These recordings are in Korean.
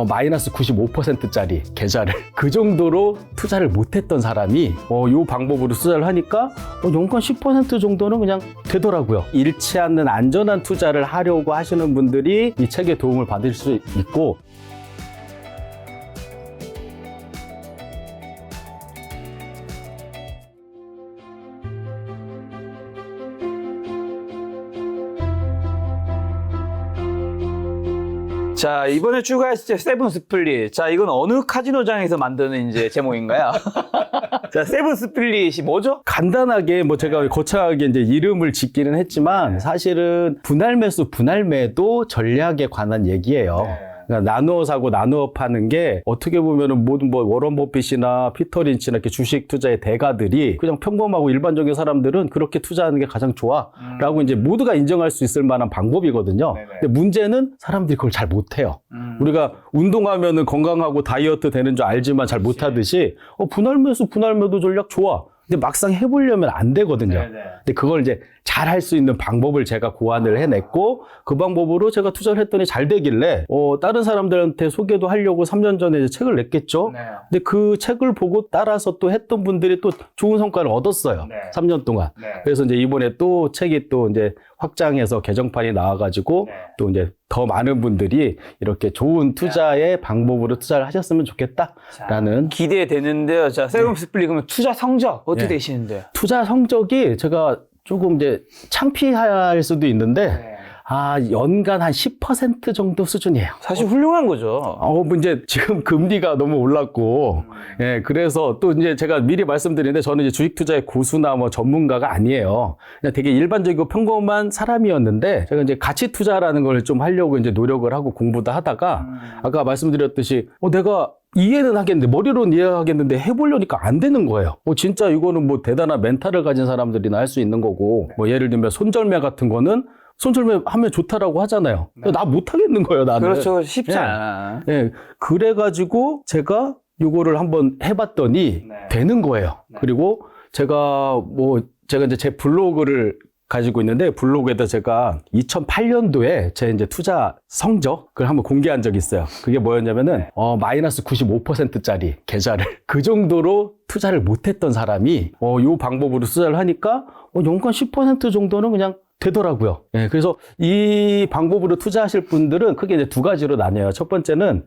마이너스 95%짜리 계좌를 그 정도로 투자를 못했던 사람이 이 방법으로 투자를 하니까 연간 10% 정도는 그냥 되더라고요. 잃지 않는 안전한 투자를 하려고 하시는 분들이 이 책의 도움을 받을 수 있고, 자, 이번에 추가했을 때 세븐 스플릿. 자, 이건 어느 카지노장에서 만드는 이제 제목인가요? 자, 세븐 스플릿이 뭐죠? 간단하게 제가 거창하게 이제 이름을 짓기는 했지만 사실은 분할 매수, 분할 매도 전략에 관한 얘기예요. 그러니까 나누어 사고 나누어 파는 게 어떻게 보면은 모든 워런 버핏이나 피터 린치나 이렇게 주식 투자의 대가들이 그냥 평범하고 일반적인 사람들은 그렇게 투자하는 게 가장 좋아라고 이제 모두가 인정할 수 있을 만한 방법이거든요. 근데 문제는 사람들이 그걸 잘 못해요. 우리가 운동하면은 건강하고 다이어트 되는 줄 알지만 잘 못하듯이 분할 매수, 분할 매도 전략 좋아. 근데 막상 해보려면 안 되거든요. 근데 그걸 이제 잘 할 수 있는 방법을 제가 고안을 해냈고, 그 방법으로 제가 투자를 했더니 잘 되길래 다른 사람들한테 소개도 하려고 3년 전에 이제 책을 냈겠죠. 근데 그 책을 보고 따라서 또 했던 분들이 또 좋은 성과를 얻었어요. 3년 동안. 그래서 이제 이번에 또 책이 또 이제 확장해서 개정판이 나와가지고 또 이제 더 많은 분들이 이렇게 좋은 투자의 방법으로 투자를 하셨으면 좋겠다라는. 기대되는데요. 자, 세븐 스플릿 그러면 투자 성적 어떻게 되시는데요? 투자 성적이 제가 조금 이제 창피할 수도 있는데 연간 한 10% 정도 수준이에요. 사실 훌륭한 거죠. 이제 지금 금리가 너무 올랐고, 그래서 또 이제 제가 미리 말씀드리는데 저는 이제 주식 투자의 고수나 전문가가 아니에요. 그냥 되게 일반적이고 평범한 사람이었는데 제가 이제 가치 투자라는 걸 좀 하려고 이제 노력을 하고 공부도 하다가 아까 말씀드렸듯이 내가 이해는 하겠는데, 머리로는 이해하겠는데 해보려니까 안 되는 거예요. 진짜 이거는 대단한 멘탈을 가진 사람들이나 할 수 있는 거고, 예를 들면 손절매 같은 거는 손절매 하면 좋다라고 하잖아요. 나 못하겠는 거예요, 나는. 그렇죠. 쉽지 않아. 그래가지고 제가 요거를 한번 해봤더니 되는 거예요. 그리고 제가 이제 제 블로그를 가지고 있는데, 블로그에다 제가 2008년도에 제 이제 투자 성적을 한번 공개한 적이 있어요. 그게 뭐였냐면은, 마이너스 95%짜리 계좌를 그 정도로 투자를 못했던 사람이, 요 방법으로 투자를 하니까, 연간 10% 정도는 그냥 되더라고요. 그래서 이 방법으로 투자하실 분들은 크게 이제 두 가지로 나뉘어요. 첫 번째는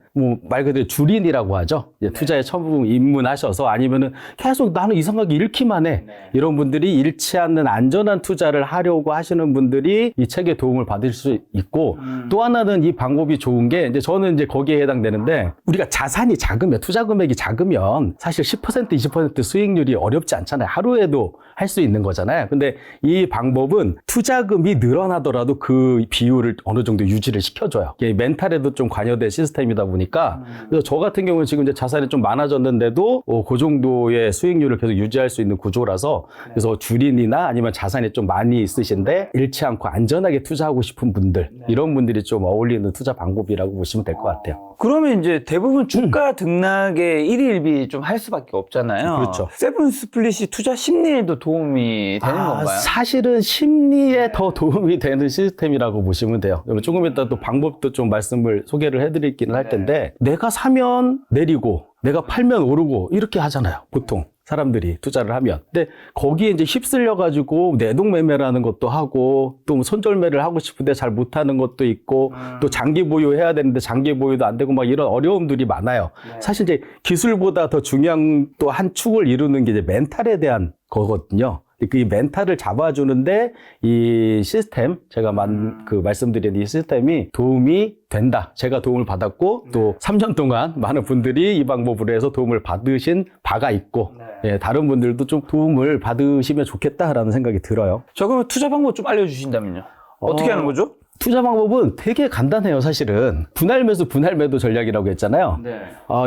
말 그대로 주린이라고 하죠. 이제 투자에 처음 입문하셔서 아니면은 계속 나는 이상하게 잃기만 해. 이런 분들이 잃지 않는 안전한 투자를 하려고 하시는 분들이 이 책의 도움을 받을 수 있고, 또 하나는 이 방법이 좋은 게 이제 저는 이제 거기에 해당되는데, 우리가 자산이 작으면, 투자 금액이 작으면 사실 10% 20% 수익률이 어렵지 않잖아요. 하루에도 할 수 있는 거잖아요. 근데 이 방법은 투자금이 늘어나더라도 그 비율을 어느 정도 유지를 시켜줘요. 이게 멘탈에도 좀 관여된 시스템이다 보니까, 그래서 저 같은 경우는 지금 이제 자산이 좀 많아졌는데도 그 정도의 수익률을 계속 유지할 수 있는 구조라서, 그래서 주린이나 아니면 자산이 좀 많이 있으신데 잃지 않고 안전하게 투자하고 싶은 분들, 이런 분들이 좀 어울리는 투자 방법이라고 보시면 될 것 같아요. 그러면 이제 대부분 주가 등락에 일일비 좀 할 수밖에 없잖아요. 그렇죠. 세븐 스플릿이 투자 심리에도 도움이 되는 건가요? 사실은 심리에 더 도움이 되는 시스템이라고 보시면 돼요. 조금 이따 또 방법도 좀 말씀을 소개를 해드리기는 할 텐데, 내가 사면 내리고 내가 팔면 오르고 이렇게 하잖아요, 보통 사람들이 투자를 하면. 근데 거기에 이제 휩쓸려가지고 내동매매라는 것도 하고, 또 손절매를 하고 싶은데 잘 못하는 것도 있고, 또 장기 보유해야 되는데 장기 보유도 안 되고 이런 어려움들이 많아요. 사실 이제 기술보다 더 중요한 또 한 축을 이루는 게 이제 멘탈에 대한 거거든요. 그 멘탈을 잡아주는데 이 시스템, 제가 말씀드린 이 시스템이 도움이 된다. 제가 도움을 받았고, 또 3년 동안 많은 분들이 이 방법으로 해서 도움을 받으신 바가 있고, 다른 분들도 좀 도움을 받으시면 좋겠다라는 생각이 들어요. 저 그러면 투자 방법 좀 알려주신다면요? 어떻게 하는 거죠? 투자 방법은 되게 간단해요, 사실은. 분할 매수, 분할 매도 전략이라고 했잖아요.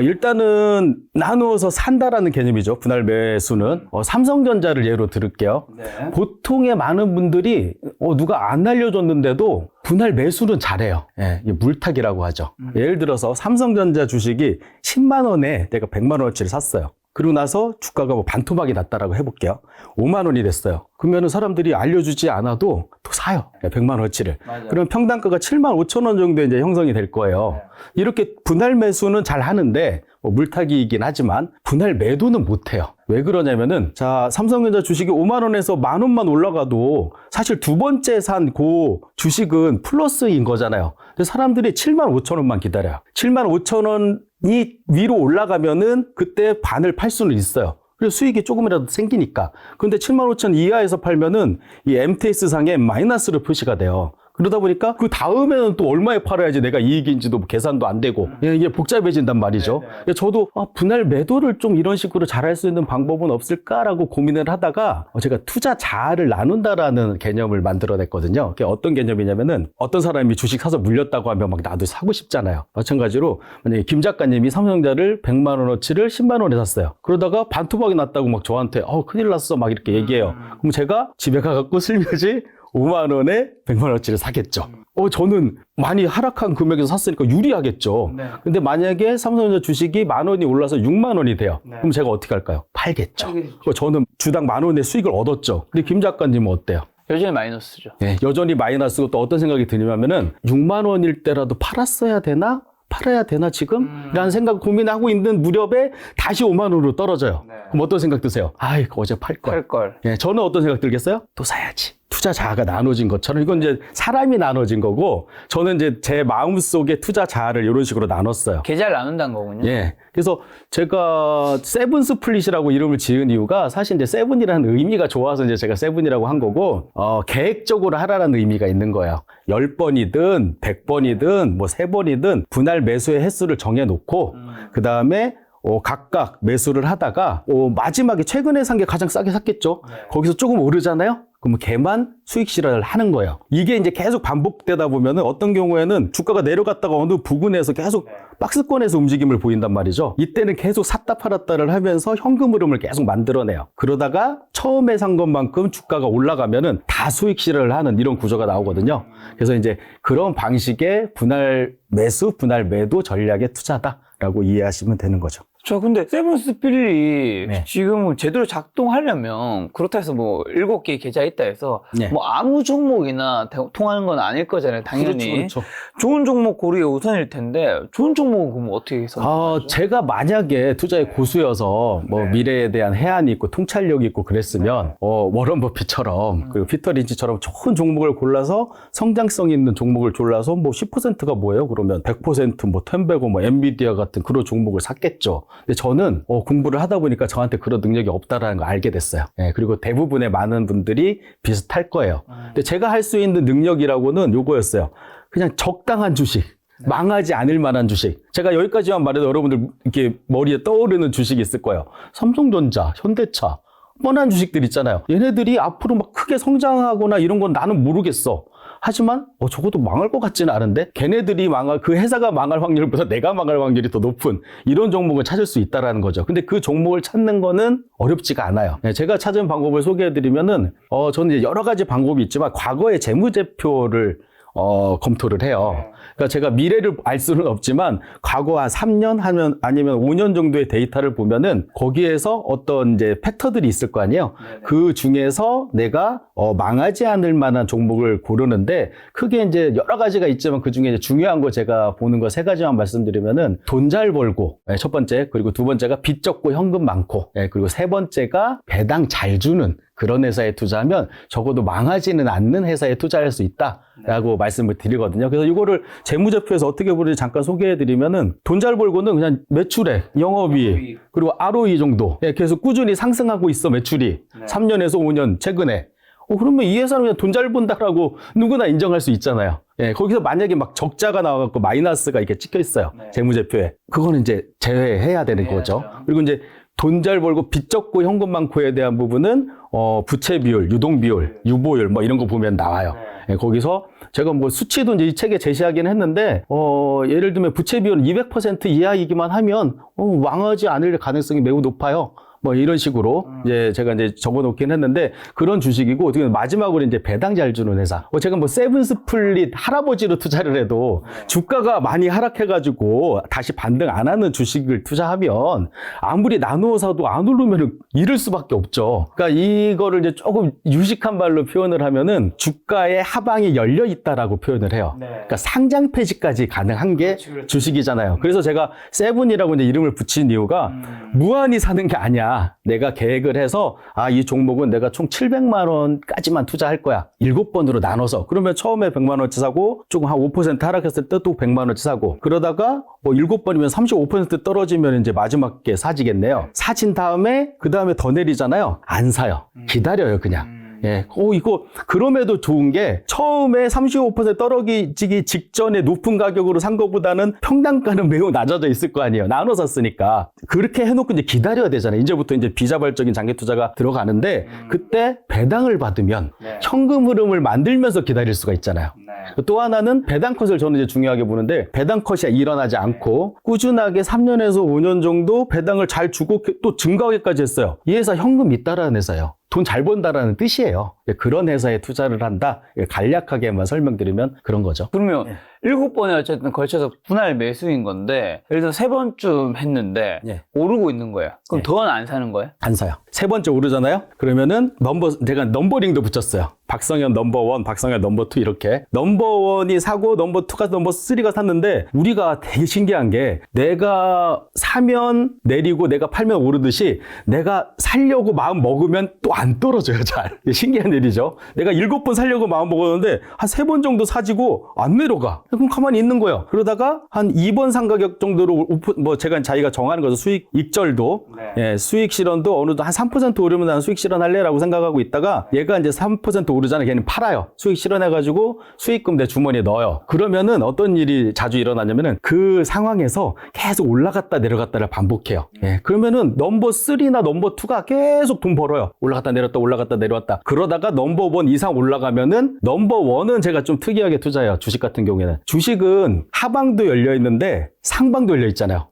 일단은 나누어서 산다라는 개념이죠, 분할 매수는. 삼성전자를 예로 들을게요. 보통의 많은 분들이 누가 안 알려줬는데도 분할 매수는 잘해요. 이게 물타기라고 하죠. 예를 들어서 삼성전자 주식이 10만 원에 내가 100만 원어치를 샀어요. 그리고 나서 주가가 뭐 반토막이 났다라고 해볼게요. 5만 원이 됐어요. 그러면 사람들이 알려주지 않아도 또 사요. 100만 원어치를. 그러면 평당가가 7만 5천 원 정도 이제 형성이 될 거예요. 이렇게 분할 매수는 잘 하는데 뭐 물타기이긴 하지만 분할 매도는 못 해요. 왜 그러냐면은 자, 삼성전자 주식이 5만 원에서 만 원만 올라가도 사실 두 번째 산 그 주식은 플러스인 거잖아요. 근데 사람들이 7만 5천 원만 기다려요. 7만 5천 원이 위로 올라가면은 그때 반을 팔 수는 있어요. 그래서 수익이 조금이라도 생기니까. 근데 7만 5천 이하에서 팔면은 이 MTS 상에 마이너스로 표시가 돼요. 그러다 보니까 그 다음에는 또 얼마에 팔아야지 내가 이익인지도 계산도 안 되고 이게 복잡해진단 말이죠. 저도 분할 매도를 좀 이런 식으로 잘할 수 있는 방법은 없을까라고 고민을 하다가 제가 투자 자아를 나눈다라는 개념을 만들어냈거든요. 그게 어떤 개념이냐면은 어떤 사람이 주식 사서 물렸다고 하면 막 나도 사고 싶잖아요. 마찬가지로 만약에 김 작가님이 삼성전자를 100만 원어치를 10만 원에 샀어요. 그러다가 반토막이 났다고 막 저한테 큰일 났어 막 이렇게 얘기해요. 그럼 제가 집에 가갖고 슬며시 5만 원에 100만 원어치를 사겠죠. 저는 많이 하락한 금액에서 샀으니까 유리하겠죠. 근데 만약에 삼성전자 주식이 만 원이 올라서 6만 원이 돼요. 그럼 제가 어떻게 할까요? 팔겠죠. 저는 주당 만 원의 수익을 얻었죠. 근데 김 작가님은 어때요? 여전히 마이너스죠. 네, 여전히 마이너스고 또 어떤 생각이 드냐면은 6만 원일 때라도 팔았어야 되나? 팔아야 되나 지금? 라는 생각 고민하고 있는 무렵에 다시 5만 원으로 떨어져요. 그럼 어떤 생각 드세요? 이거 어제 팔걸. 예, 저는 어떤 생각 들겠어요? 또 사야지. 투자 자아가 나눠진 것처럼 이건 이제 사람이 나눠진 거고 저는 이제 제 마음속에 투자 자아를 이런 식으로 나눴어요. 계좌를 나눈다는 거군요. 예. 그래서 제가 세븐 스플릿이라고 이름을 지은 이유가 사실 이제 세븐이라는 의미가 좋아서 이제 제가 세븐이라고 한 거고 계획적으로 하라는 의미가 있는 거예요. 10번이든 100번이든 뭐 3번이든 분할 매수의 횟수를 정해 놓고 그다음에 각각 매수를 하다가 마지막에 최근에 산 게 가장 싸게 샀겠죠. 거기서 조금 오르잖아요. 그러면 걔만 수익 실현을 하는 거예요. 이게 이제 계속 반복되다 보면은 어떤 경우에는 주가가 내려갔다가 어느 부근에서 계속 박스권에서 움직임을 보인단 말이죠. 이때는 계속 샀다 팔았다를 하면서 현금 흐름을 계속 만들어내요. 그러다가 처음에 산 것만큼 주가가 올라가면은 다 수익 실현을 하는 이런 구조가 나오거든요. 그래서 이제 그런 방식의 분할 매수, 분할 매도 전략의 투자다라고 이해하시면 되는 거죠. 근데 세븐 스피릿이 네. 지금 제대로 작동하려면 그렇다 해서 뭐 7개의 계좌 있다 해서 네. 뭐 아무 종목이나 통하는 건 아닐 거잖아요. 당연히. 그렇죠. 좋은 종목 고르기가 우선일 텐데 좋은 종목은 그럼 어떻게 선택하죠? 제가 만약에 투자에 고수여서 뭐 미래에 대한 해안이 있고 통찰력이 있고 그랬으면 워런 버핏처럼 그리고 피터 린치처럼 좋은 종목을 골라서 성장성 있는 종목을 골라서 뭐 10%가 뭐예요? 그러면 100% 뭐 텐베고 뭐 엔비디아 같은 그런 종목을 샀겠죠. 근데 저는 공부를 하다 보니까 저한테 그런 능력이 없다라는 걸 알게 됐어요. 예, 그리고 대부분의 많은 분들이 비슷할 거예요. 근데 제가 할 수 있는 능력이라고는 요거였어요. 그냥 적당한 주식. 망하지 않을 만한 주식. 제가 여기까지만 말해도 여러분들 이렇게 머리에 떠오르는 주식이 있을 거예요. 삼성전자, 현대차, 뻔한 주식들 있잖아요. 얘네들이 앞으로 막 크게 성장하거나 이런 건 나는 모르겠어. 하지만 적어도 망할 것 같지는 않은데 걔네들이 그 회사가 망할 확률보다 내가 망할 확률이 더 높은 이런 종목을 찾을 수 있다라는 거죠. 근데 그 종목을 찾는 거는 어렵지가 않아요. 제가 찾은 방법을 소개해드리면은 저는 이제 여러 가지 방법이 있지만 과거의 재무제표를 검토를 해요. 그러니까 제가 미래를 알 수는 없지만 과거 한 3년 하면 아니면 5년 정도의 데이터를 보면은 거기에서 어떤 이제 팩터들이 있을 거 아니에요. 그 중에서 내가 망하지 않을 만한 종목을 고르는데 크게 이제 여러 가지가 있지만 그 중에 이제 중요한 거 제가 보는 거 3가지만 말씀드리면은 돈 잘 벌고 첫 번째, 그리고 두 번째가 빚 적고 현금 많고, 그리고 세 번째가 배당 잘 주는 그런 회사에 투자하면 적어도 망하지는 않는 회사에 투자할 수 있다라고 말씀을 드리거든요. 그래서 이거를 재무제표에서 어떻게 보는지 잠깐 소개해드리면은 돈 잘 벌고는 그냥 매출액, 영업이익, 그리고 ROE 정도 계속 꾸준히 상승하고 있어 매출이 3년에서 5년 최근에. 그러면 이 회사는 그냥 돈 잘 번다라고 누구나 인정할 수 있잖아요. 거기서 만약에 막 적자가 나와갖고 마이너스가 이렇게 찍혀 있어요. 재무제표에. 그거는 이제 제외해야 되는 거죠. 그리고 이제 돈 잘 벌고 빚 적고 현금 많고에 대한 부분은 부채 비율, 유동 비율, 유보율 뭐 이런 거 보면 나와요. 거기서 제가 뭐 수치도 이제 이 책에 제시하긴 했는데 예를 들면 부채 비율은 200% 이하이기만 하면 망하지 않을 가능성이 매우 높아요. 뭐 이런 식으로 이제 제가 이제 적어놓긴 했는데 그런 주식이고 어떻게 보면 마지막으로 이제 배당 잘 주는 회사. 제가 뭐 세븐스플릿 할아버지로 투자를 해도 주가가 많이 하락해가지고 다시 반등 안 하는 주식을 투자하면 아무리 나누어 사도 안 오르면 잃을 수밖에 없죠. 그러니까 이거를 이제 조금 유식한 말로 표현을 하면은 주가의 하방이 열려 있다라고 표현을 해요. 그러니까 상장 폐지까지 가능한 게 주식이잖아요. 그래서 제가 세븐이라고 이제 이름을 붙인 이유가 무한히 사는 게 아니야. 내가 계획을 해서 이 종목은 내가 총 700만 원까지만 투자할 거야. 7번으로 나눠서. 그러면 처음에 100만 원치 사고 조금 한 5% 하락했을 때 또 100만 원치 사고 그러다가 뭐 7번이면 35% 떨어지면 이제 마지막에 사지겠네요. 사진 다음에 그 다음에 더 내리잖아요. 안 사요. 기다려요, 그냥. 예. 이거, 그럼에도 좋은 게, 처음에 35% 떨어지기 직전에 높은 가격으로 산 것보다는 평단가는 매우 낮아져 있을 거 아니에요. 나눠 샀으니까. 그렇게 해놓고 이제 기다려야 되잖아요. 이제부터 이제 비자발적인 장기 투자가 들어가는데, 그때 배당을 받으면 현금 흐름을 만들면서 기다릴 수가 있잖아요. 또 하나는 배당 컷을 저는 이제 중요하게 보는데, 배당 컷이 일어나지 않고, 꾸준하게 3년에서 5년 정도 배당을 잘 주고 또 증가하기까지 했어요. 이 회사 현금 있다라는 회사예요. 돈 잘 번다라는 뜻이에요. 그런 회사에 투자를 한다. 간략하게만 설명드리면 그런 거죠. 그러면 7번에 어쨌든 걸쳐서 분할 매수인 건데 예를 들어 3번쯤 했는데 오르고 있는 거예요. 그럼 더는 안 사는 거예요? 안 사요. 세 번째 오르잖아요. 그러면은 제가 넘버링도 붙였어요. 박성현 넘버1, 박성현 넘버2 이렇게. 넘버1이 사고 넘버2가 넘버3가 샀는데 우리가 되게 신기한 게 내가 사면 내리고 내가 팔면 오르듯이 내가 살려고 마음 먹으면 또 안 떨어져요, 잘. 신기한 일이죠. 내가 7번 살려고 마음 먹었는데 한 3번 정도 사지고 안 내려가. 그럼 가만히 있는 거예요. 그러다가 한 2번 상가격 정도로 뭐 제가 자기가 정하는 거죠. 수익 익절도. 수익 실현도 어느 정도 한 3% 오르면 난 수익 실현할래라고 생각하고 있다가 얘가 이제 3% 오르잖아요. 걔는 팔아요. 수익 실현해가지고 수익금 내 주머니에 넣어요. 그러면은 어떤 일이 자주 일어나냐면은 그 상황에서 계속 올라갔다 내려갔다를 반복해요. 그러면은 넘버3나 넘버2가 계속 돈 벌어요. 올라갔다 내렸다 올라갔다 내려왔다. 그러다가 넘버1 이상 올라가면은 넘버1은 제가 좀 특이하게 투자해요. 주식 같은 경우에는. 주식은 하방도 열려 있는데 상방도 열려 있잖아요.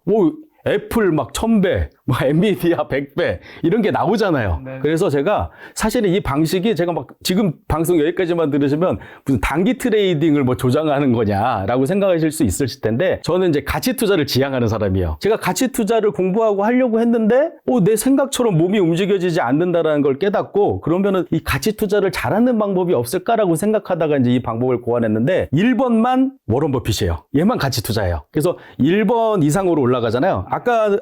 애플 막 1000배, 뭐 엔비디아 100배 이런 게 나오잖아요. 그래서 제가 사실은 이 방식이 제가 막 지금 방송 여기까지만 들으시면 무슨 단기 트레이딩을 뭐 조장하는 거냐라고 생각하실 수 있을 텐데 저는 이제 가치 투자를 지향하는 사람이에요. 제가 가치 투자를 공부하고 하려고 했는데 내 생각처럼 몸이 움직여지지 않는다라는 걸 깨닫고 그러면은 이 가치 투자를 잘하는 방법이 없을까라고 생각하다가 이제 이 방법을 고안했는데 1번만 워런 버핏이에요. 얘만 가치 투자예요. 그래서 1번 이상으로 올라가잖아요. 아까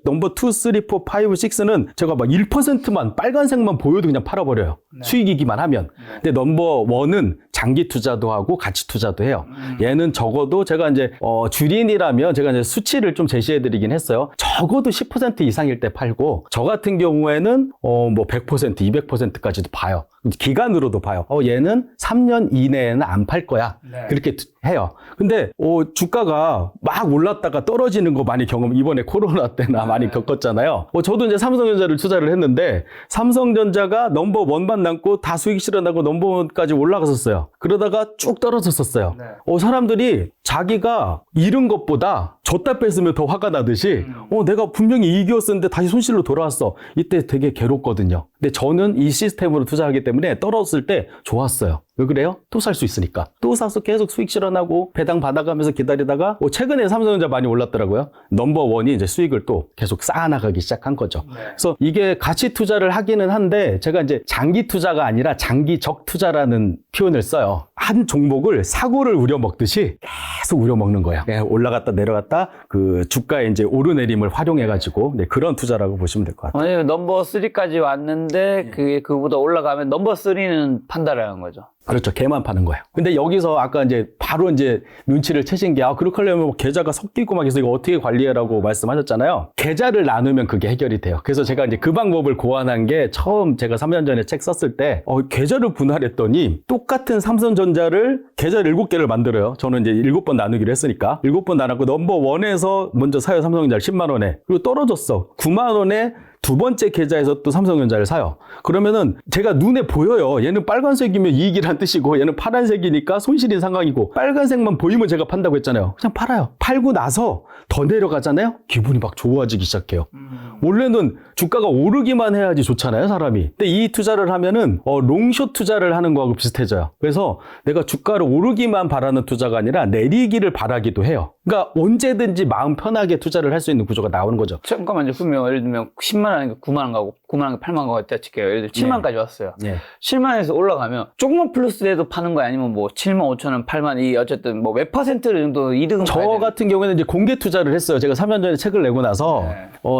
넘버 2, 3, 4, 5, 6는 제가 막 1%만 빨간색만 보여도 그냥 팔아버려요. 수익이기만 하면. 근데 넘버 1은 장기 투자도 하고 가치 투자도 해요. 얘는 적어도 제가 이제 주린이라면 제가 이제 수치를 좀 제시해드리긴 했어요. 적어도 10% 이상일 때 팔고 저 같은 경우에는 뭐 100%, 200%까지도 봐요. 기간으로도 봐요. 얘는 3년 이내에는 안 팔 거야. 그렇게 해요. 근데 주가가 막 올랐다가 떨어지는 거 많이 이번에 코로나 때나 많이 겪었잖아요. 저도 이제 삼성전자를 투자를 했는데 삼성전자가 넘버 1만 남고 다 수익 실현하고 넘버 1까지 올라갔었어요. 그러다가 쭉 떨어졌었어요. 사람들이 자기가 잃은 것보다 줬다 뺐으면 더 화가 나듯이 내가 분명히 이익이었었는데 다시 손실로 돌아왔어. 이때 되게 괴롭거든요. 근데 저는 이 시스템으로 투자하기 때문에 떨어졌을 때 좋았어요. 왜 그래요? 또 살 수 있으니까. 또 사서 계속 수익 실현하고 배당 받아가면서 기다리다가 최근에 삼성전자 많이 올랐더라고요. 넘버 1이 이제 수익을 또 계속 쌓아나가기 시작한 거죠. 그래서 이게 가치 투자를 하기는 한데 제가 이제 장기 투자가 아니라 장기적 투자라는 표현을 써요. 한 종목을 사고를 우려먹듯이 계속 우려먹는 거예요. 올라갔다 내려갔다 그 주가의 이제 오르내림을 활용해가지고 그런 투자라고 보시면 될 것 같아요. 넘버 3까지 왔는데 그게 그보다 올라가면 넘버 3는 판다라는 거죠. 그렇죠. 걔만 파는 거예요. 근데 여기서 아까 이제 바로 이제 눈치를 채신 게 그렇게 하려면 뭐 계좌가 섞이고 막 해서 이거 어떻게 관리해라고 말씀하셨잖아요. 계좌를 나누면 그게 해결이 돼요. 그래서 제가 이제 그 방법을 고안한 게 처음 제가 3년 전에 책 썼을 때 계좌를 분할했더니 똑같은 삼성전자를 계좌를 7개를 만들어요. 저는 이제 7번 나누기로 했으니까 7번 나눴고 넘버 1에서 먼저 사요. 삼성전자를 10만 원에. 그리고 떨어졌어. 9만 원에 두 번째 계좌에서 또 삼성전자를 사요. 그러면은 제가 눈에 보여요. 얘는 빨간색이면 이익이란 뜻이고 얘는 파란색이니까 손실인 상황이고 빨간색만 보이면 제가 판다고 했잖아요. 그냥 팔아요. 팔고 나서 더 내려가잖아요. 기분이 막 좋아지기 시작해요. 원래는 주가가 오르기만 해야지 좋잖아요, 사람이. 근데 이 투자를 하면은 롱숏 투자를 하는 거하고 비슷해져요. 그래서 내가 주가를 오르기만 바라는 투자가 아니라 내리기를 바라기도 해요. 그러니까 언제든지 마음 편하게 투자를 할 수 있는 구조가 나오는 거죠. 잠깐만요. 그러면 예를 들면 10만 원인가 9만 원 가고 9만 원 8만 원 가고 했다 칠게요. 예를 들면 7만까지 왔어요. 네. 7만에서 올라가면 조금만 플러스 돼도 파는 거야? 아니면 뭐 7만 5천 원, 8만 이 어쨌든 뭐 몇 퍼센트 정도 이득은 저 봐야 되는 같은 경우에는 이제 공개 투자를 했어요. 제가 3년 전에 책을 내고 나서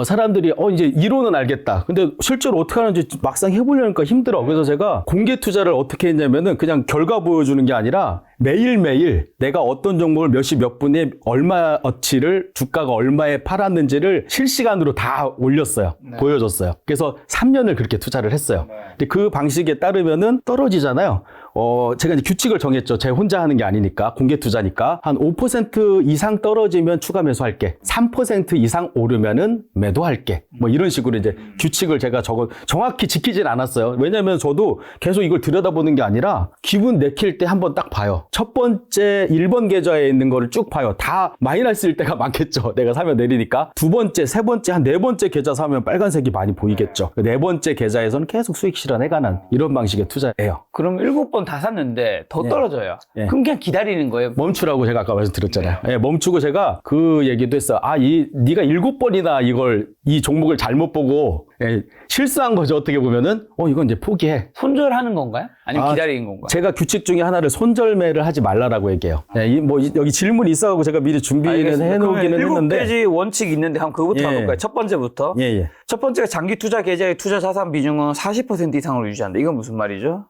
사람들이 이제 이론은 알겠다. 근데 실제로 어떻게 하는지 막상 해보려니까 힘들어. 그래서 제가 공개 투자를 어떻게 했냐면은 그냥 결과 보여주는 게 아니라 매일매일 내가 어떤 종목을 몇 시 몇 분에 얼마어치를 주가가 얼마에 팔았는지를 실시간으로 다 올렸어요. 보여줬어요. 그래서 3년을 그렇게 투자를 했어요. 근데 그 방식에 따르면은 떨어지잖아요. 제가 이제 규칙을 정했죠. 제가 혼자 하는 게 아니니까, 공개 투자니까. 한 5% 이상 떨어지면 추가 매수할게. 3% 이상 오르면은 매도할게. 뭐 이런 식으로 이제 규칙을 제가 정확히 지키진 않았어요. 왜냐면 저도 계속 이걸 들여다보는 게 아니라 기분 내킬 때 한번 딱 봐요. 첫 번째 1번 계좌에 있는 거를 쭉 봐요. 다 마이너스일 때가 많겠죠. 내가 사면 내리니까. 두 번째, 세 번째, 한 네 번째 계좌 사면 빨간색이 많이 보이겠죠. 네 번째 계좌에서는 계속 수익 실현해가는 이런 방식의 투자예요. 그럼 7번 다 샀는데 더 떨어져요. 예. 그럼 그냥 기다리는 거예요. 멈추라고 제가 아까 말씀드렸잖아요. 예, 멈추고 제가 그 얘기도 했어요. 네가 7번이나 이 종목을 잘못 보고 실수한 거죠. 어떻게 보면은 이건 이제 포기해. 손절하는 건가요? 아니면 기다리는 건가요? 제가 규칙 중에 하나를 손절매를 하지 말라라고 얘기해요. 여기 질문이 있어가고 제가 미리 준비는 해놓기는 했는데 7가지 원칙이 있는데 한번 그거부터 가볼까요? 첫 번째부터. 예. 첫 번째가 장기 투자 계좌의 투자 자산 비중은 40% 이상으로 유지한다. 이건 무슨 말이죠?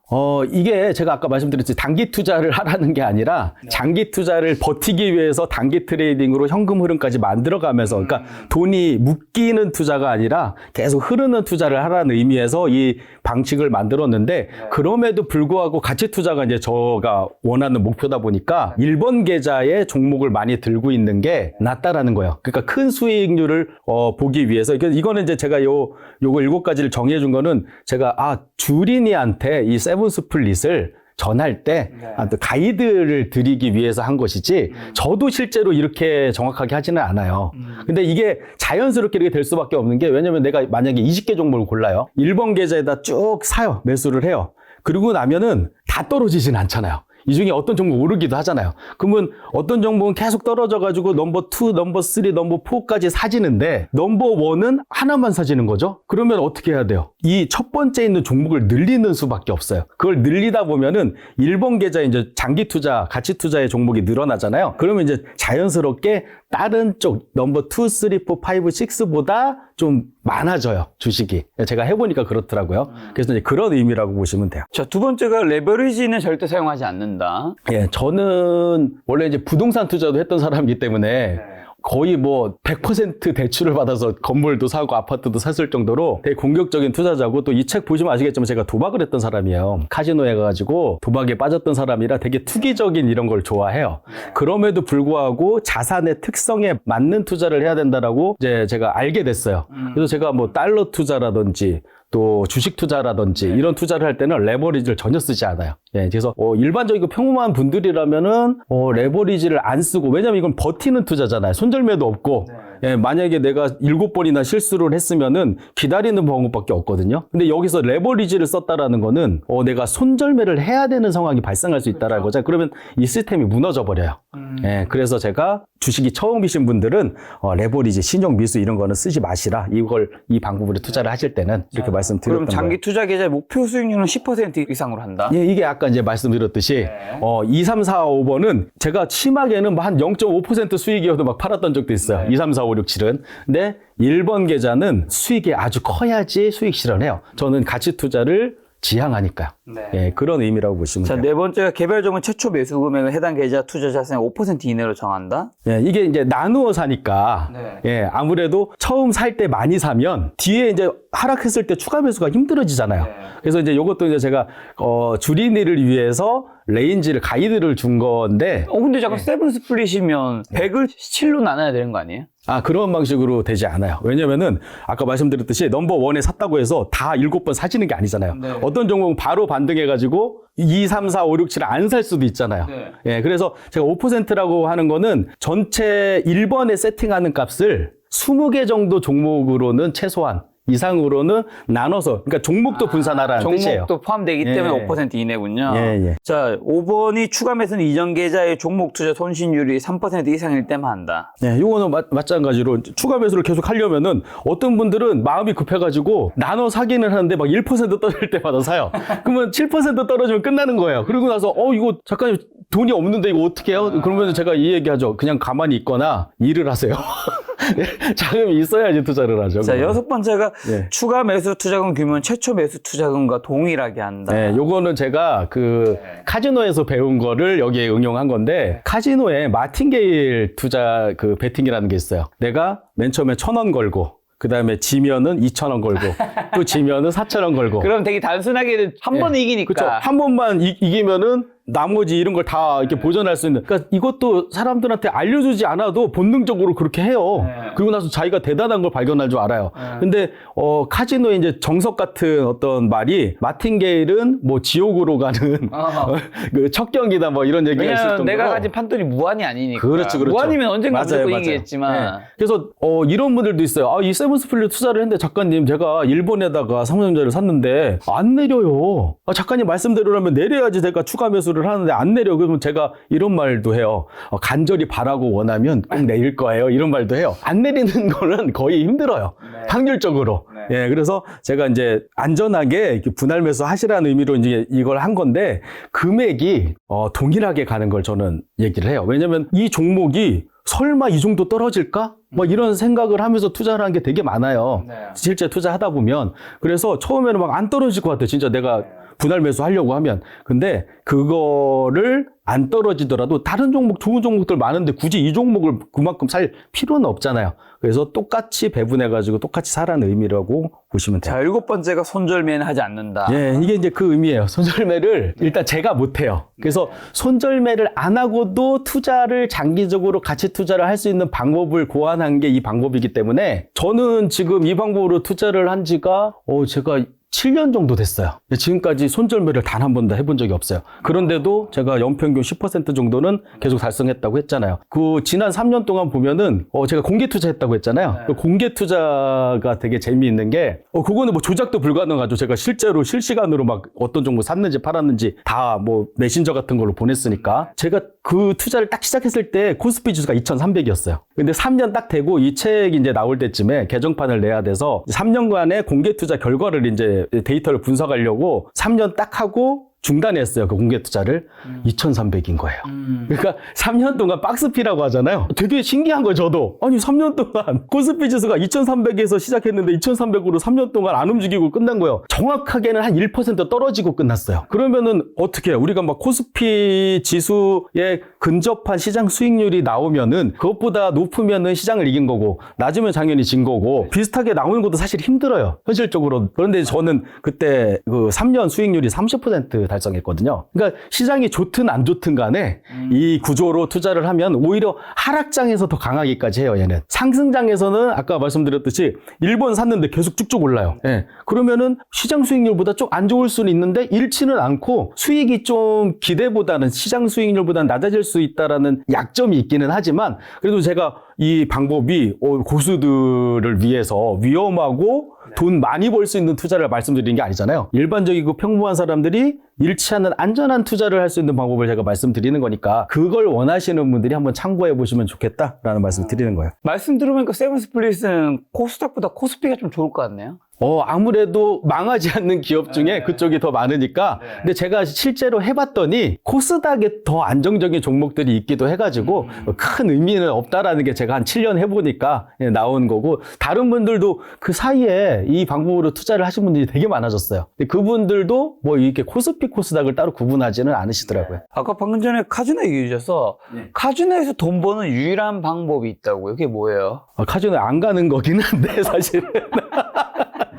이게 제가 아까 말씀드렸지 단기 투자를 하라는 게 아니라 장기 투자를 버티기 위해서 단기 트레이딩으로 현금 흐름까지 만들어가면서 그러니까 돈이 묶이는 투자가 아니라 계속 흐르는 투자를 하라는 의미에서 이 방식을 만들었는데 그럼에도 불구하고 가치 투자가 이제 제가 원하는 목표다 보니까 1번 계좌에 종목을 많이 들고 있는 게 낫다라는 거예요. 그러니까 큰 수익률을 보기 위해서 이거는 이제 제가 요거 7가지를 정해준 거는 제가 주린이한테 이 세븐 스플릿을 전할 때 가이드를 드리기 위해서 한 것이지 저도 실제로 이렇게 정확하게 하지는 않아요. 근데 이게 자연스럽게 이렇게 될 수밖에 없는 게 왜냐면 내가 만약에 20개 종목을 골라요. 1번 계좌에다 쭉 사요. 매수를 해요. 그러고 나면은 다 떨어지진 않잖아요. 이 중에 어떤 종목 오르기도 하잖아요. 그러면 어떤 종목은 계속 떨어져가지고 넘버 2, 넘버 3, 넘버 4까지 사지는데 넘버 1은 하나만 사지는 거죠? 그러면 어떻게 해야 돼요? 이 첫 번째 있는 종목을 늘리는 수밖에 없어요. 그걸 늘리다 보면은 1번 계좌에 이제 장기 투자, 가치 투자의 종목이 늘어나잖아요. 그러면 이제 자연스럽게 다른 쪽 넘버 2, 3, 4, 5, 6보다 좀 많아져요. 주식이. 제가 해보니까 그렇더라고요. 그래서 이제 그런 의미라고 보시면 돼요. 자, 두 번째가 레버리지는 절대 사용하지 않는다. 예, 저는 원래 이제 부동산 투자도 했던 사람이기 때문에 거의 100% 대출을 받아서 건물도 사고 아파트도 샀을 정도로 되게 공격적인 투자자고 또 이 책 보시면 아시겠지만 제가 도박을 했던 사람이에요. 카지노에 가가지고 도박에 빠졌던 사람이라 되게 투기적인 이런 걸 좋아해요. 그럼에도 불구하고 자산의 특성에 맞는 투자를 해야 된다라고 이제 제가 알게 됐어요. 그래서 제가 달러 투자라든지 또 주식 투자라든지 이런 투자를 할 때는 레버리지를 전혀 쓰지 않아요. 예, 그래서 일반적이고 평범한 분들이라면은 레버리지를 안 쓰고 왜냐면 이건 버티는 투자잖아요. 손절매도 없고 예, 만약에 내가 7번이나 실수를 했으면은 기다리는 방법밖에 없거든요. 근데 여기서 레버리지를 썼다라는 거는 내가 손절매를 해야 되는 상황이 발생할 수 있다라는 거죠. 그러면 이 시스템이 무너져 버려요. 예, 그래서 제가 주식이 처음이신 분들은 레버리지, 신용 미수 이런 거는 쓰지 마시라. 이 방법으로 투자를 하실 때는 이렇게 말씀드렸던 그럼 장기 거예요. 투자 계좌의 목표 수익률은 10% 이상으로 한다? 예, 이게 아까 이제 말씀드렸듯이 2, 3, 4, 5번은 제가 심하게는 한 0.5% 수익이어도 막 팔았던 적도 있어요. 2, 3, 4, 5, 6, 7은. 근데 1번 계좌는 수익이 아주 커야지 수익 실현해요. 저는 가치 투자를 지향하니까요. 예, 그런 의미라고 보시면 자, 돼요. 네 번째가 개별종은 최초 매수 금액을 해당 계좌 투자 자산의 5% 이내로 정한다? 예, 이게 이제 나누어 사니까 예, 아무래도 처음 살 때 많이 사면 뒤에 이제 하락했을 때 추가 매수가 힘들어지잖아요. 그래서 이제 이것도 이제 제가 줄이니를 위해서 레인지를 가이드를 준 건데 근데 잠깐 세븐 스플릿이면 100을 7로 나눠야 되는 거 아니에요? 그런 방식으로 되지 않아요. 왜냐면은 아까 말씀드렸듯이 넘버원에 샀다고 해서 다 7번 사지는 게 아니잖아요. 네. 어떤 종목은 바로 반등해가지고 2, 3, 4, 5, 6, 7을 안 살 수도 있잖아요. 네. 예, 그래서 제가 5%라고 하는 거는 전체 1번에 세팅하는 값을 20개 정도 종목으로는 최소한 이상으로는 나눠서, 그러니까 종목도 분산하라는 뜻이에요. 종목도 포함되기 때문에 예. 5% 이내군요. 예. 자, 5번이 추가 매수는 이전 계좌의 종목 투자 손실률이 3% 이상일 때만 한다. 네, 요거는 마찬가지로 추가 매수를 계속 하려면은 어떤 분들은 마음이 급해가지고 나눠 사기는 하는데 막 1% 떨어질 때마다 사요. 그러면 7% 떨어지면 끝나는 거예요. 그러고 나서 이거 잠깐 돈이 없는데 이거 어떻게 해요? 그러면 제가 이 얘기하죠. 그냥 가만히 있거나 일을 하세요. 자금이 있어야지 투자를 하죠. 자, 6번째가 네. 추가 매수 투자금 규모는 최초 매수 투자금과 동일하게 한다. 네, 요거는 제가 카지노에서 배운 거를 여기에 응용한 건데, 카지노에 마틴게일 투자 베팅이라는 게 있어요. 내가 맨 처음에 1,000원 걸고, 그 다음에 지면은 2,000원 걸고, 또 지면은 4,000원 걸고. 그럼 되게 단순하게 한 번 이기니까. 그렇죠. 한 번만 이기면은 나머지 이런 걸 다 이렇게 보전할 수 있는. 그러니까 이것도 사람들한테 알려주지 않아도 본능적으로 그렇게 해요. 그리고 나서 자기가 대단한 걸 발견할 줄 알아요. 근데 카지노의 이제 정석 같은 어떤 말이, 마틴게일은 뭐 지옥으로 가는 그 첫 경기다 뭐 이런 얘기가 있을 왜냐면 정도로. 내가 가진 판돈이 무한이 아니니까. 그렇죠. 무한이면 언젠가 맞아요, 무조건 맞아요. 이기겠지만. 네. 그래서 이런 분들도 있어요. 이 세븐스플릿 투자를 했는데 작가님, 제가 일본에다가 삼성전자를 샀는데 안 내려요. 작가님 말씀대로라면 내려야지 제가 추가 매수를 하는데 안 내려. 그러면 제가 이런 말도 해요. 간절히 바라고 원하면 꼭 내릴 거예요. 이런 말도 해요. 안 내리는 거는 거의 힘들어요. 네. 확률적으로. 예, 그래서 제가 이제 안전하게 이렇게 분할 매수 하시라는 의미로 이제 이걸 한 건데, 금액이 동일하게 가는 걸 저는 얘기를 해요. 왜냐면 이 종목이 설마 이 정도 떨어질까? 뭐 이런 생각을 하면서 투자를 한 게 되게 많아요. 실제 투자하다 보면. 그래서 처음에는 막 안 떨어질 것 같아요. 진짜 내가 분할 매수 하려고 하면. 근데 그거를 안 떨어지더라도 다른 종목, 좋은 종목들 많은데 굳이 이 종목을 그만큼 살 필요는 없잖아요. 그래서 똑같이 배분해가지고 똑같이 사라는 의미라고 보시면 돼요. 자, 7번째가 손절매는 하지 않는다. 예, 이게 이제 그 의미예요. 손절매를 일단 제가 못해요. 그래서 손절매를 안 하고도 투자를 장기적으로 가치 투자를 할 수 있는 방법을 고안한 게 이 방법이기 때문에, 저는 지금 이 방법으로 투자를 한 지가 제가 7년 정도 됐어요. 지금까지 손절매를 단 한 번도 해본 적이 없어요. 그런데도 제가 연평균 10% 정도는 계속 달성했다고 했잖아요. 지난 3년 동안 보면은 제가 공개 투자했다고 했잖아요. 그 공개 투자가 되게 재미있는 게, 그거는 뭐 조작도 불가능하죠. 제가 실제로 실시간으로 막 어떤 종목 샀는지 팔았는지 다 뭐 메신저 같은 걸로 보냈으니까. 제가 그 투자를 딱 시작했을 때 코스피 지수가 2,300이었어요. 근데 3년 딱 되고 이 책이 이제 나올 때쯤에 개정판을 내야 돼서 3년간의 공개 투자 결과를 이제 데이터를 분석하려고 3년 딱 하고 중단했어요. 그 공개 투자를. 2,300인 거예요. 그러니까 3년 동안 박스피라고 하잖아요. 되게 신기한 거예요, 저도. 아니, 3년 동안 코스피 지수가 2,300에서 시작했는데 2,300으로 3년 동안 안 움직이고 끝난 거예요. 정확하게는 한 1% 떨어지고 끝났어요. 그러면은 어떻게 해요? 우리가 막 코스피 지수에 근접한 시장 수익률이 나오면은 그것보다 높으면은 시장을 이긴 거고, 낮으면 당연히 진 거고, 비슷하게 나오는 것도 사실 힘들어요, 현실적으로. 그런데 저는 그때 3년 수익률이 30% 달성했거든요. 그러니까 시장이 좋든 안 좋든 간에 이 구조로 투자를 하면 오히려 하락장에서 더 강하기까지 해요, 얘는. 상승장에서는 아까 말씀드렸듯이 1번 샀는데 계속 쭉쭉 올라요. 예. 그러면은 시장 수익률보다 좀 안 좋을 수는 있는데 잃지는 않고 수익이 좀 기대보다는, 시장 수익률보다는 낮아질 수 있다라는 약점이 있기는 하지만, 그래도 제가 이 방법이 고수들을 위해서 위험하고 돈 많이 벌 수 있는 투자를 말씀드리는 게 아니잖아요. 일반적이고 평범한 사람들이 잃지 않는 안전한 투자를 할 수 있는 방법을 제가 말씀드리는 거니까, 그걸 원하시는 분들이 한번 참고해 보시면 좋겠다라는 말씀 드리는 거예요. 말씀 들어보니까 세븐스플릿은 코스닥보다 코스피가 좀 좋을 것 같네요. 아무래도 망하지 않는 기업 중에 그쪽이 더 많으니까. 근데 제가 실제로 해봤더니 코스닥에 더 안정적인 종목들이 있기도 해가지고 큰 의미는 없다라는 게 제가 한 7년 해보니까 나온 거고, 다른 분들도 그 사이에 이 방법으로 투자를 하신 분들이 되게 많아졌어요. 근데 그분들도 뭐 이렇게 코스피 코스닥을 따로 구분하지는 않으시더라고요. 아까 방금 전에 카지노 얘기해 주셔서 카지노에서 돈 버는 유일한 방법이 있다고요. 그게 뭐예요? 카지노에 안 가는 거긴 한데 사실은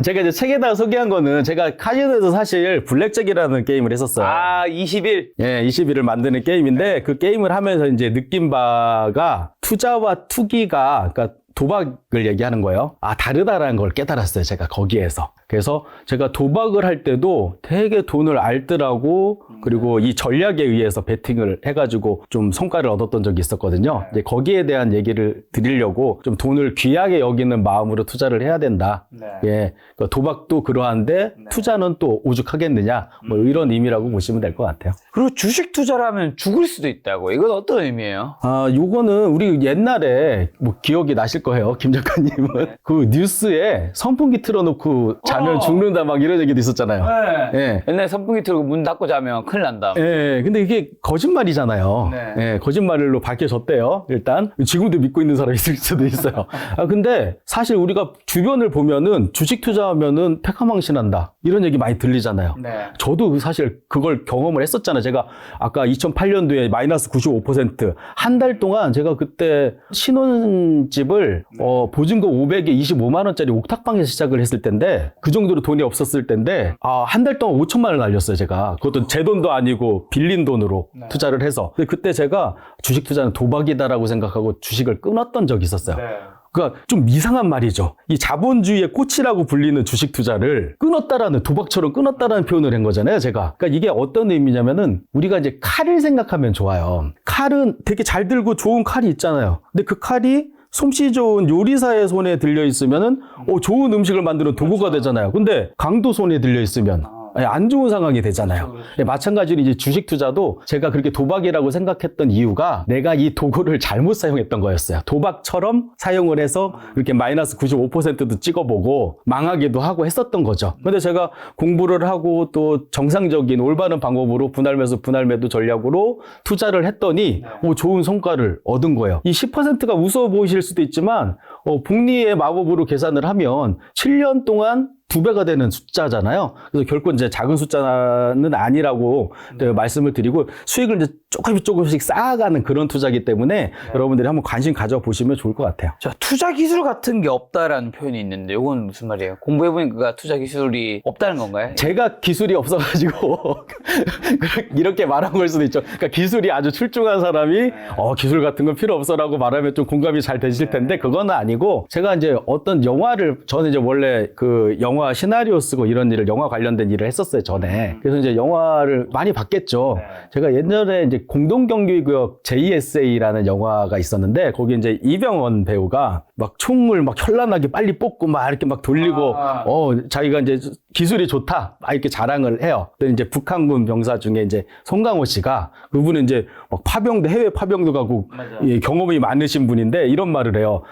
제가 이제 책에다가 소개한 거는 제가 카지노에서 사실 블랙잭이라는 게임을 했었어요. 아, 21. 예, 21을 만드는 게임인데 그 게임을 하면서 이제 느낀 바가 투자와 투기가 그러니까 도박을 얘기하는 거예요. 아, 다르다라는 걸 깨달았어요. 제가 거기에서. 그래서 제가 도박을 할 때도 되게 돈을 알뜰하고 그리고 이 전략에 의해서 베팅을 해가지고 좀 성과를 얻었던 적이 있었거든요. 이제 거기에 대한 얘기를 드리려고 좀 돈을 귀하게 여기는 마음으로 투자를 해야 된다. 예, 그러니까 도박도 그러한데 투자는 또 오죽하겠느냐. 뭐 이런 의미라고 보시면 될 것 같아요. 그리고 주식 투자를 하면 죽을 수도 있다고. 이건 어떤 의미예요? 아, 요거는 우리 옛날에 뭐 기억이 나실 거예요. 김 작가님은. 그 뉴스에 선풍기 틀어놓고 자면 죽는다 막 이런 얘기도 있었잖아요. 예. 옛날에 선풍기 틀고 문 닫고 자면 큰일 난다. 예, 근데 이게 거짓말이잖아요. 네. 예, 거짓말로 밝혀졌대요. 일단 지금도 믿고 있는 사람이 있을 수도 있어요. 아, 근데 사실 우리가 주변을 보면은 주식 투자하면은 패가망신한다 이런 얘기 많이 들리잖아요. 네. 저도 사실 그걸 경험을 했었잖아요. 제가 아까 2008년도에 마이너스 95% 한 달 동안 제가 그때 신혼집을 보증금 500에 25만 원짜리 옥탑방에서 시작을 했을 텐데 그 정도로 돈이 없었을 텐데 한 달 동안 5천만 원 날렸어요. 제가 그것도 제 돈도 아니고 빌린 돈으로 투자를 해서. 근데 그때 제가 주식 투자는 도박이다라고 생각하고 주식을 끊었던 적이 있었어요. 그러니까 좀 이상한 말이죠. 이 자본주의의 꽃이라고 불리는 주식 투자를 끊었다라는 도박처럼 끊었다라는 표현을 한 거잖아요, 제가. 그러니까 이게 어떤 의미냐면은 우리가 이제 칼을 생각하면 좋아요. 칼은 되게 잘 들고 좋은 칼이 있잖아요. 근데 그 칼이 솜씨 좋은 요리사의 손에 들려 있으면은 좋은 음식을 만드는 도구가 되잖아요. 근데 강도 손에 들려 있으면 안 좋은 상황이 되잖아요. 그렇죠. 마찬가지로 이제 주식 투자도 제가 그렇게 도박이라고 생각했던 이유가 내가 이 도구를 잘못 사용했던 거였어요. 도박처럼 사용을 해서 이렇게 마이너스 95%도 찍어보고 망하기도 하고 했었던 거죠. 근데 제가 공부를 하고 또 정상적인 올바른 방법으로 분할매수, 분할매도 전략으로 투자를 했더니 좋은 성과를 얻은 거예요. 이 10%가 우스워 보이실 수도 있지만 복리의 마법으로 계산을 하면 7년 동안 2배가 되는 숫자잖아요. 그래서 결코 이제 작은 숫자는 아니라고 말씀을 드리고 수익을 이제 조금씩 쌓아가는 그런 투자이기 때문에 여러분들이 한번 관심 가져보시면 좋을 것 같아요. 자, 투자 기술 같은 게 없다라는 표현이 있는데 이건 무슨 말이에요? 공부해보니까 투자 기술이 없다는 건가요? 제가 기술이 없어가지고 이렇게 말한 걸 수도 있죠. 그러니까 기술이 아주 출중한 사람이 기술 같은 건 필요 없어라고 말하면 좀 공감이 잘 되실 텐데 그건 아니고 제가 이제 어떤 영화를 저는 이제 원래 그 영화 시나리오 쓰고 이런 일을 영화 관련된 일을 했었어요 전에. 그래서 이제 영화를 많이 봤겠죠. 제가 옛날에 이제 공동경기구역 JSA라는 영화가 있었는데 거기 이제 이병헌 배우가 막 총을 막 현란하게 빨리 뽑고 막 이렇게 막 돌리고 자기가 이제 기술이 좋다 막 이렇게 자랑을 해요. 근데 이제 북한군 병사 중에 이제 송강호 씨가 그분은 이제 막 파병도 해외 파병도 가고 경험이 많으신 분인데 이런 말을 해요.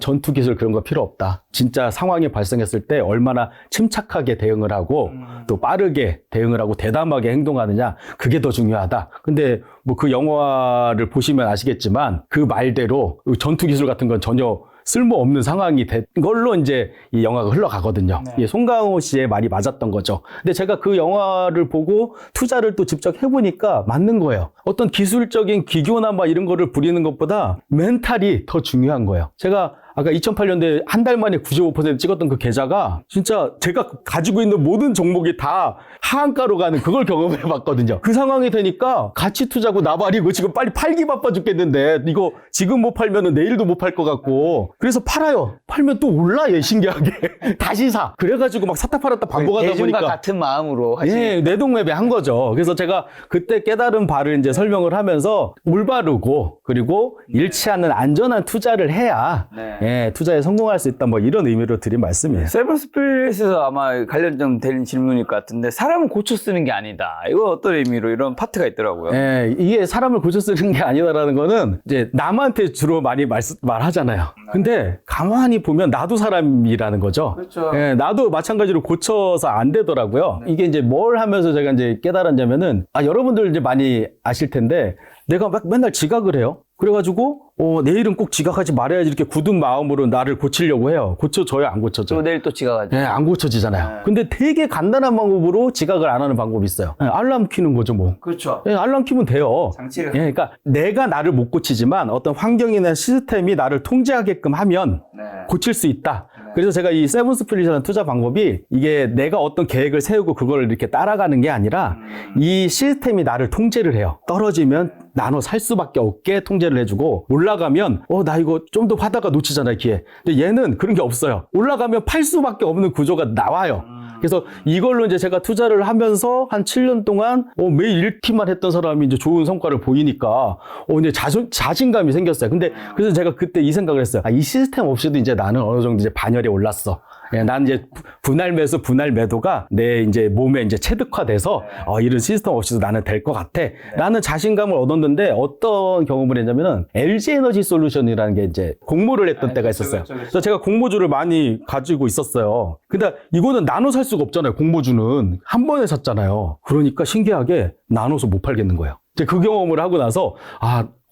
전투 기술 그런 거 필요 없다. 진짜 상황이 발생했을 때 얼마나 침착하게 대응을 하고 또 빠르게 대응을 하고 대담하게 행동하느냐 그게 더 중요하다. 근데 뭐 그 영화를 보시면 아시겠지만 그 말대로 전투 기술 같은 건 전혀 쓸모없는 상황이 된 걸로 이제 이 영화가 흘러가거든요. 네. 송강호 씨의 말이 맞았던 거죠. 근데 제가 그 영화를 보고 투자를 또 직접 해보니까 맞는 거예요. 어떤 기술적인 기교나 막 이런 거를 부리는 것보다 멘탈이 더 중요한 거예요. 제가 아까 2008년도에 한 달 만에 95% 찍었던 그 계좌가 진짜 제가 가지고 있는 모든 종목이 다 하한가로 가는 그걸 경험해 봤거든요. 그 상황이 되니까 가치 투자고 나발이고 지금 빨리 팔기 바빠 죽겠는데 이거 지금 못 팔면은 내일도 못 팔 것 같고 그래서 팔아요. 팔면 또 올라 얘 신기하게 다시 사. 그래가지고 막 샀다 팔았다 반복하다 보니까 같은 마음으로 예, 내동매매 한 거죠. 그래서 제가 그때 깨달은 바를 이제 설명을 하면서 올바르고 그리고 잃지 않는 안전한 투자를 해야 예, 투자에 성공할 수 있다 뭐 이런 의미로 드린 말씀이에요. 세븐스플릿에서 아마 관련 좀 되는 질문일 것 같은데 사람은 고쳐 쓰는 게 아니다. 이거 어떤 의미로 이런 파트가 있더라고요. 예, 이게 사람을 고쳐 쓰는 게 아니다라는 거는 이제 남한테 주로 많이 말하잖아요. 근데 가만히 보면 나도 사람이라는 거죠. 그렇죠. 예, 나도 마찬가지로 고쳐서 안 되더라고요. 이게 이제 뭘 하면서 제가 이제 깨달았냐면은 여러분들 이제 많이 아실 텐데 내가 막 맨날 지각을 해요. 그래가지고 내일은 꼭 지각하지 말아야지 이렇게 굳은 마음으로 나를 고치려고 해요. 고쳐져요? 안 고쳐져? 또 내일 또 지각하지. 네, 안 고쳐지잖아요. 근데 되게 간단한 방법으로 지각을 안 하는 방법이 있어요. 네, 알람 켜는 거죠, 뭐. 그렇죠. 네, 알람 켜면 돼요. 장치를. 네, 그러니까 내가 나를 못 고치지만 어떤 환경이나 시스템이 나를 통제하게끔 하면 고칠 수 있다. 그래서 제가 이 세븐 스플릿이라는 투자 방법이 이게 내가 어떤 계획을 세우고 그걸 이렇게 따라가는 게 아니라 이 시스템이 나를 통제를 해요. 떨어지면 나눠 살 수밖에 없게 통제를 해주고 올라가면 나 이거 좀 더 하다가 놓치잖아요, 기회. 근데 얘는 그런 게 없어요. 올라가면 팔 수밖에 없는 구조가 나와요. 그래서 이걸로 이제 제가 투자를 하면서 한 7년 동안 매일 읽기만 했던 사람이 이제 좋은 성과를 보이니까 이제 자신감이 생겼어요. 근데 그래서 제가 그때 이 생각을 했어요. 이 시스템 없이도 이제 나는 어느 정도 이제 반열에 올랐어. 난 이제 분할 매수, 분할 매도가 내 이제 몸에 이제 체득화돼서 이런 시스템 없이도 나는 될 것 같아. 라는 자신감을 얻었는데 어떤 경험을 했냐면은 LG 에너지 솔루션이라는 게 이제 공모를 했던 때가 있었어요. 그래서 제가 공모주를 많이 가지고 있었어요. 근데 이거는 나눠 살 수가 없잖아요. 공모주는 한 번에 샀잖아요. 그러니까 신기하게 나눠서 못 팔겠는 거예요. 이제 그 경험을 하고 나서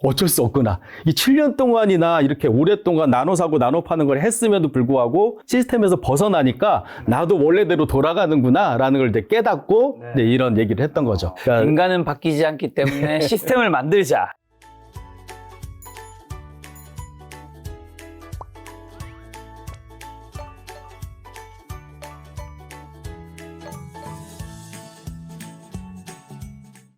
어쩔 수 없구나. 이 7년 동안이나 이렇게 오랫동안 나눠 사고 나눠 파는 걸 했음에도 불구하고 시스템에서 벗어나니까 나도 원래대로 돌아가는구나 라는 걸 이제 깨닫고 이제 이런 얘기를 했던 거죠. 그러니까 인간은 바뀌지 않기 때문에 시스템을 만들자.